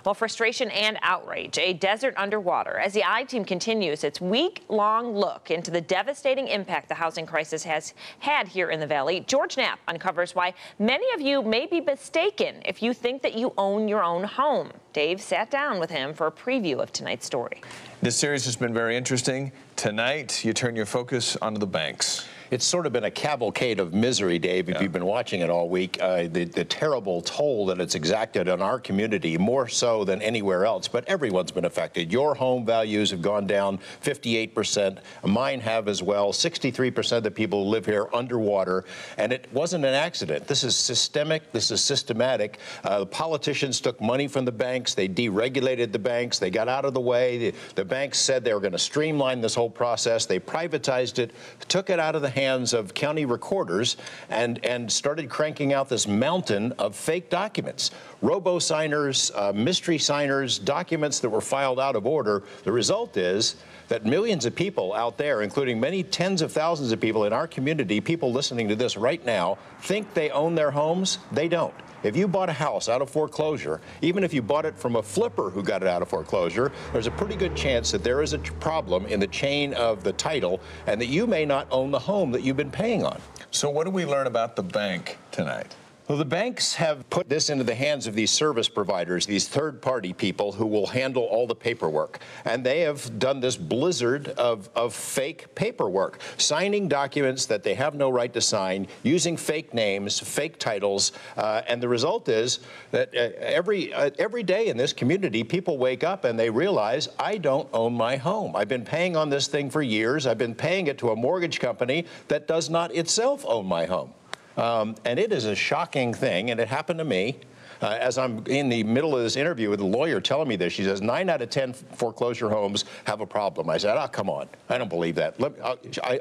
Well, frustration and outrage, a desert underwater, as the I-Team continues its week-long look into the devastating impact the housing crisis has had here in the Valley. George Knapp uncovers why many of you may be mistaken if you think that you own your own home. Dave sat down with him for a preview of tonight's story. This series has been very interesting. Tonight, you turn your focus onto the banks. It's sort of been a cavalcade of misery, Dave, if you've been watching it all week. The terrible toll that it's exacted on our community, more so than anywhere else, but everyone's been affected. Your home values have gone down 58%. Mine have as well. 63% of the people who live here underwater, and it wasn't an accident. This is systemic. This is systematic. The politicians took money from the banks. They deregulated the banks. They got out of the way. The banks said they were going to streamline this whole process. They privatized it, took it out of the hands of county recorders, and started cranking out this mountain of fake documents. Robo-signers, mystery signers, documents that were filed out of order. The result is that millions of people out there, including many tens of thousands of people in our community, people listening to this right now, think they own their homes. They don't. If you bought a house out of foreclosure, even if you bought it from a flipper who got it out of foreclosure, there's a pretty good chance that there is a problem in the chain of the title and that you may not own the home that you've been paying on. So what do we learn about the bank tonight? Well, the banks have put this into the hands of these service providers, these third-party people who will handle all the paperwork. And they have done this blizzard of fake paperwork, signing documents that they have no right to sign, using fake names, fake titles. And the result is that every day in this community, people wake up and they realize, I don't own my home. I've been paying on this thing for years. I've been paying it to a mortgage company that does not itself own my home. And it is a shocking thing, and it happened to me. As I'm in the middle of this interview with a lawyer telling me this, she says 9 out of 10 foreclosure homes have a problem. I said, oh, come on. I don't believe that.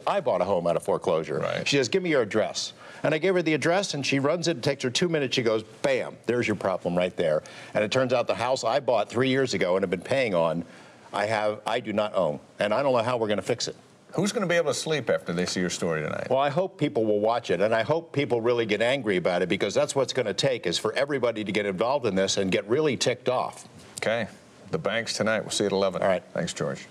I bought a home out of foreclosure. Right. She says, give me your address. And I gave her the address, and she runs it. It takes her 2 minutes. She goes, bam, there's your problem right there. And it turns out the house I bought 3 years ago and have been paying on, I do not own. And I don't know how we're going to fix it. Who's going to be able to sleep after they see your story tonight? Well, I hope people will watch it, and I hope people really get angry about it, because that's what's going to take, is for everybody to get involved in this and get really ticked off. Okay. The banks tonight. We'll see you at 11. All right. Thanks, George.